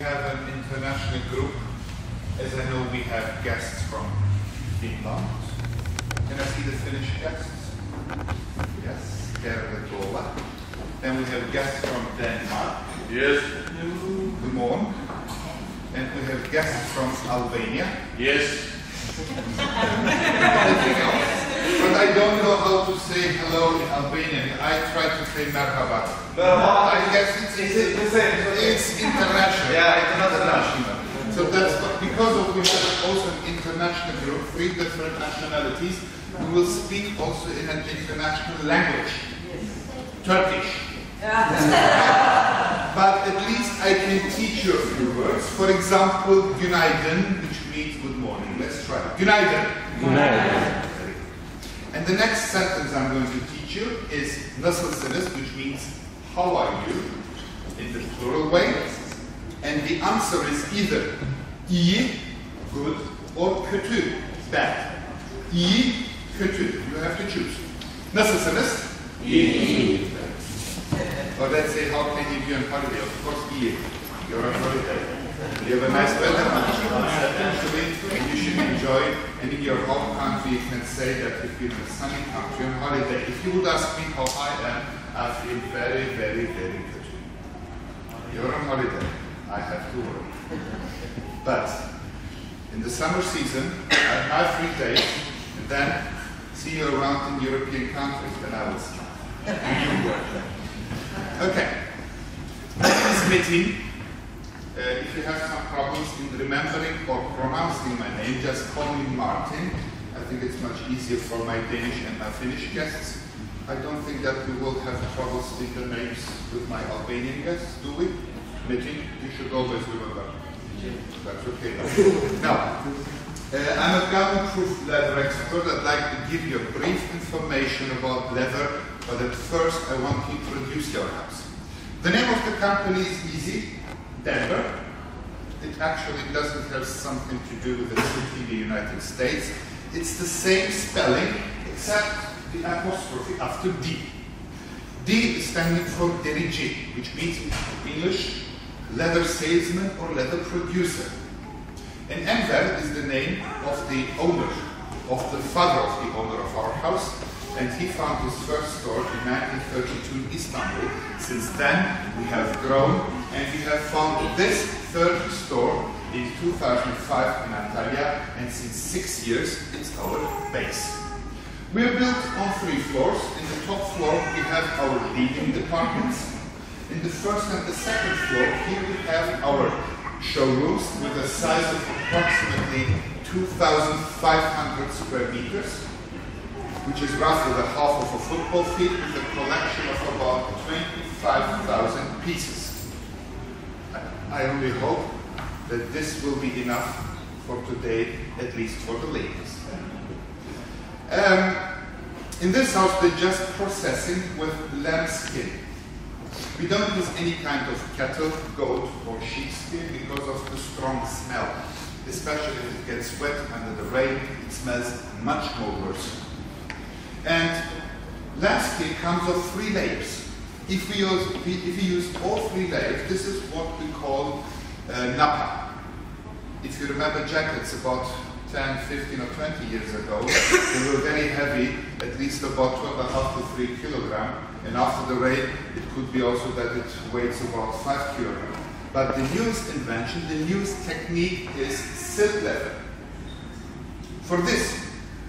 We have an international group. As I know, we have guests from Finland. Can I see the Finnish guests? Yes, Tervetuloa. Then we have guests from Denmark. Yes. Good morning. And we have guests from Albania. Yes. But I don't know how to say hello in Albanian. I try to say merhaba. I guess it's international. Yeah, international. So that's because we have also an international group, 3 different nationalities. We will speak also in an international language, Turkish. But at least I can teach you a few words. For example, günaydın, which means good morning. Let's try it. Günaydın. Günaydın. And the next sentence I'm going to teach you is nasılsınız, which means how are you, in the plural way. And the answer is either iyi, good, or kötü, bad. İyi, kötü. You have to choose. Nasılsınız? İyi. Or let's say, how can you be on holiday? Of course, iyi. You're on holiday. You have a nice weather, actually, and you should enjoy it. And in your home country, you can say that if you're in a sunny country on holiday. If you would ask me how I am, I feel very, very, very good. You're on holiday. I have to work. But in the summer season, I have 3 days, and then see you around in European countries, then I will start. Okay. This meeting, if you have some problems in remembering or pronouncing my name, just call me Martin. I think it's much easier for my Danish and my Finnish guests. I don't think that we will have troubles with the names with my Albanian guests, do we? Metin, you should always remember. That's okay. Now, I'm a garment-proof leather expert. I'd like to give you a brief information about leather, but at first I want to introduce your house. The name of the company is easy, Denver. It actually doesn't have something to do with the city in the United States. It's the same spelling, except the apostrophe after D. D is standing for derici, which means in English, leather salesman or leather producer. And Enver is the name of the owner, of the father of the owner of our house, and he found his first store in 1932 in Istanbul. Since then, we have grown, and we have found this 3rd store in 2005 in Antalya, and since 6 years, it's our base. We are built on 3 floors. In the top floor, we have our living departments. In the 1st and the 2nd floor, here we have our showrooms with a size of approximately 2,500 square meters, which is roughly the half of a football field, with a collection of about 25,000 pieces. I only hope that this will be enough for today, at least for the ladies. In this house, they're just processing with lamb skin. We don't use any kind of cattle, goat, or sheepskin because of the strong smell. Especially if it gets wet under the rain, it smells much more worse. And lambskin comes of 3 layers. If we use all 3 layers, this is what we call napa. If you remember jackets about 10, 15 or 20 years ago, they were very heavy, at least about 2.5 to 3 kilograms. And after the rain, it could be also that it weighs about 5 kilograms. But the newest invention, the newest technique is silk leather. For this,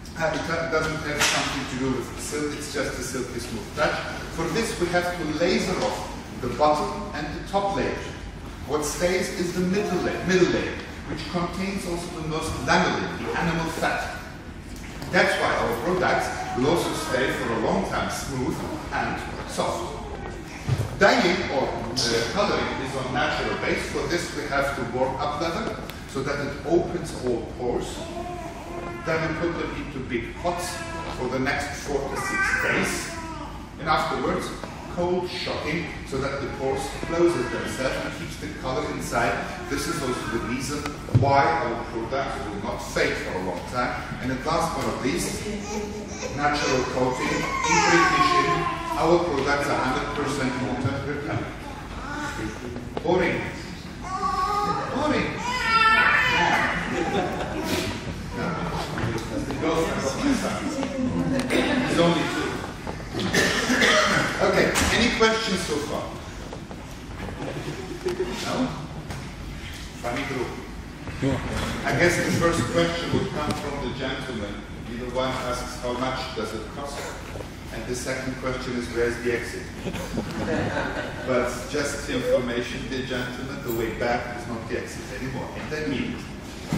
it doesn't have something to do with silk, it's just a silky smooth touch. For this, we have to laser off the bottom and the top layer. What stays is the middle layer, which contains also the most lanolin, the animal fat. That's why our products will also stay for a long time smooth and soft. Dyeing or coloring is on natural base. For this we have to warm up leather so that it opens all pores. Then we put them into big pots for the next 4 to 6 days. And afterwards, cold shocking so that the pores close themselves and keeps the color inside. This is also the reason why our products will not fade for a long time. And at last but not least, natural coating, impregnation. Our products are 100% water repellent. Boring. Funny group. I guess the first question would come from the gentleman. Either one asks, how much does it cost? And the second question is, where's the exit? But just information, dear gentlemen, the way back is not the exit anymore. And then mean it.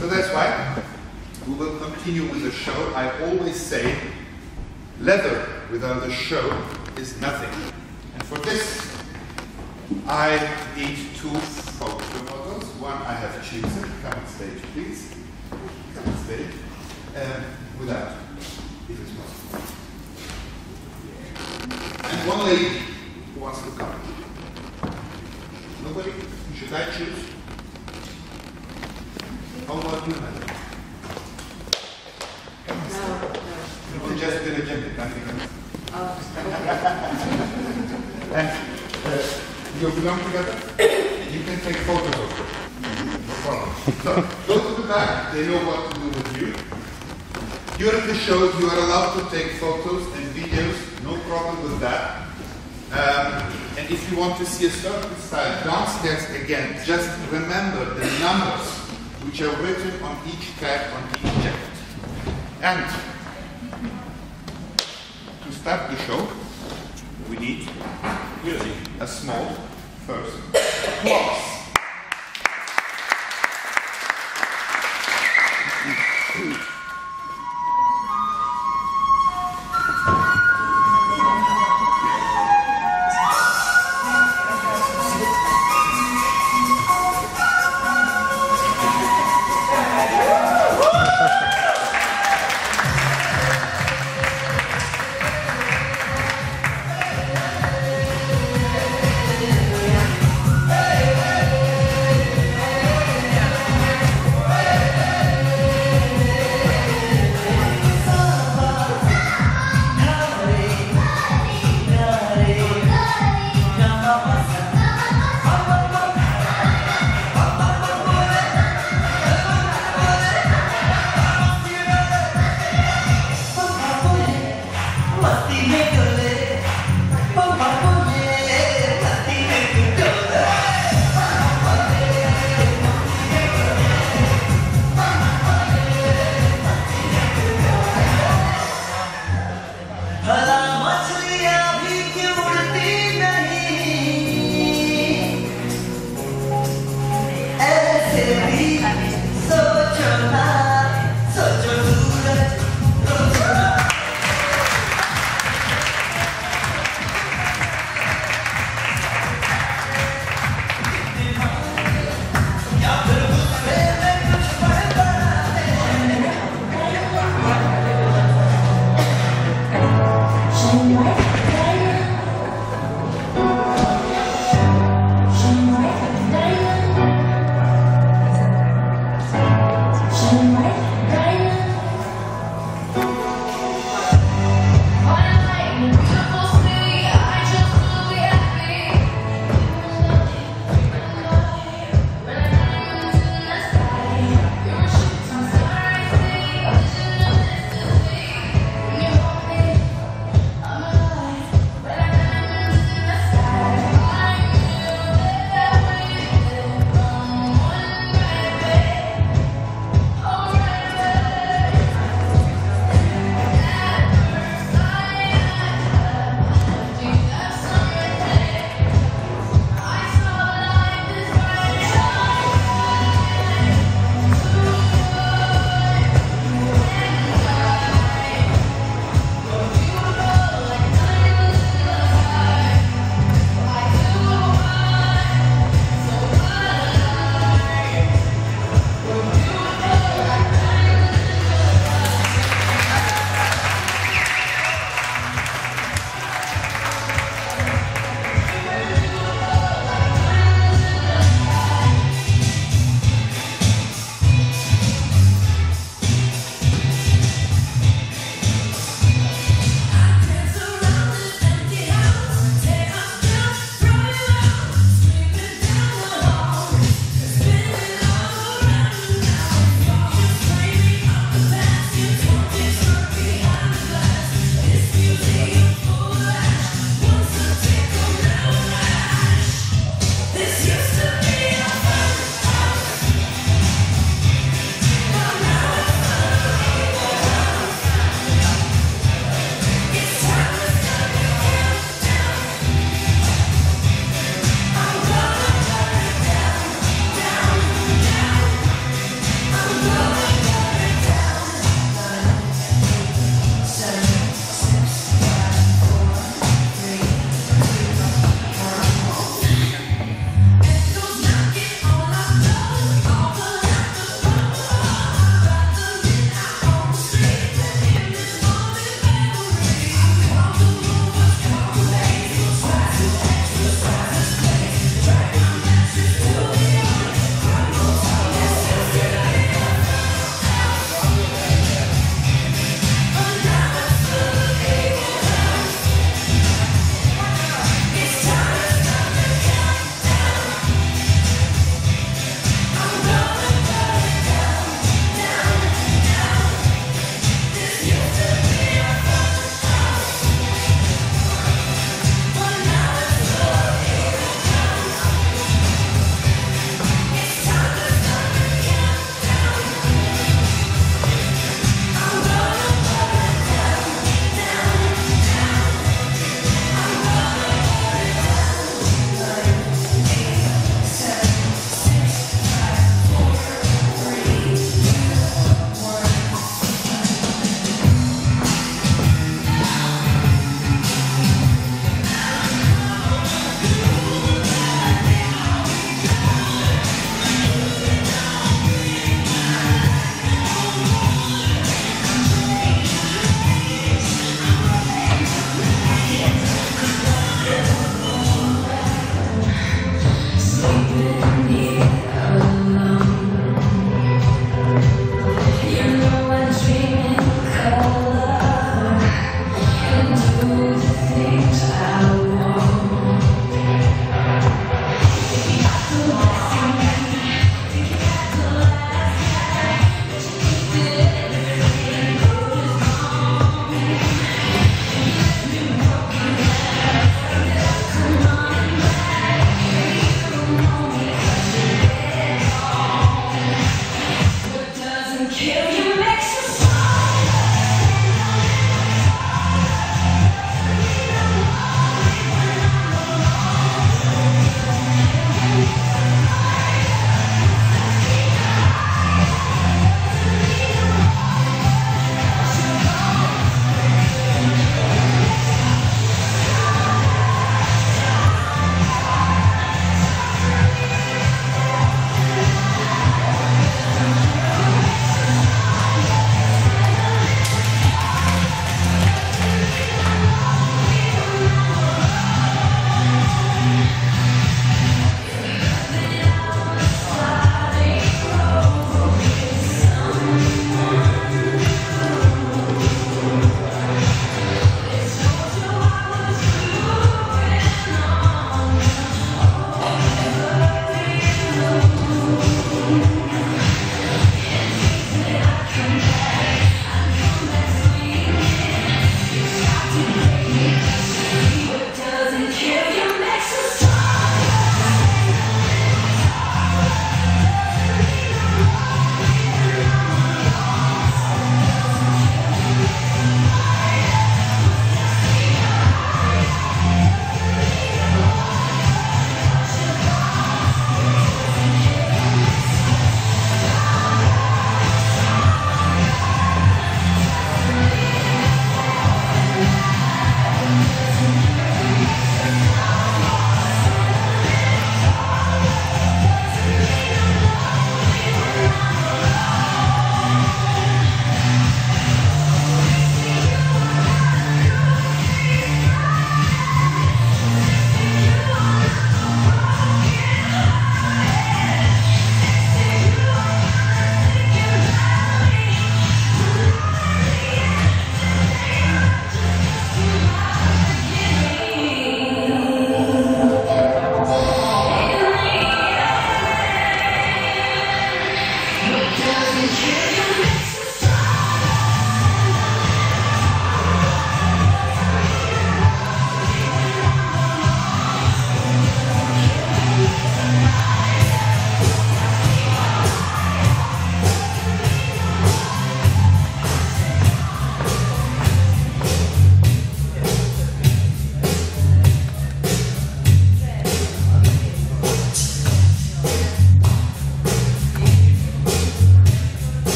So that's why we will continue with the show. I always say, leather without a show is nothing. And for this, I need two photo models. One I have chosen. Come on stage, please. Come on stage. Without, if it's possible. And one lady who wants to come. Nobody? Should I choose? How about you, madam? No. You just been rejected, nothing else. And you belong together? You can take photos of them. No problem. So, go to the back, they know what to do with you. During the show, you are allowed to take photos and videos, no problem with that. And if you want to see a certain style downstairs again, just remember the numbers which are written on each tag, on each jacket. And to start the show, we need a small first applause. Hey!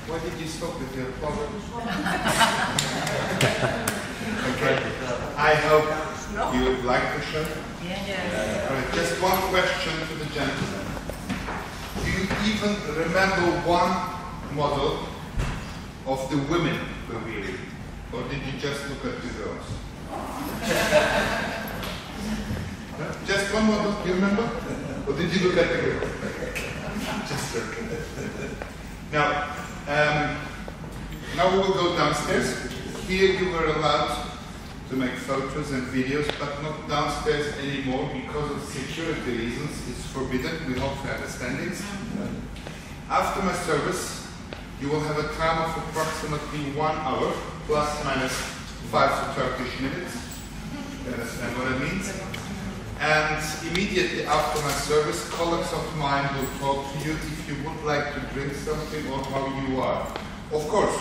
Why did you stop with your problem? Okay. I hope you like the show. Yes. All right, just one question to the gentleman. Do you even remember one model of the women we're wearing? Or did you just look at the girls? Just one model, do you remember? Or did you look at the girls? Just joking. Now, now we will go downstairs. Here you were allowed to make photos and videos, but not downstairs anymore because of security reasons. It's forbidden. We hope for understandings. After my service, you will have a time of approximately 1 hour, plus minus 5 to 30 minutes. You understand what it means? And immediately after my service, colleagues of mine will talk to you if you would like to drink something or how you are. Of course,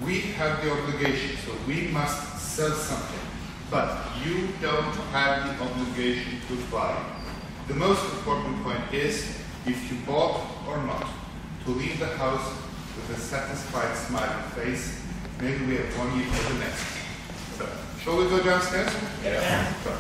we have the obligation, so we must sell something. But you don't have the obligation to buy. The most important point is, if you bought or not, to leave the house with a satisfied, smiling face. Maybe we have 1 year for the next. So, shall we go downstairs? Yeah. Sure.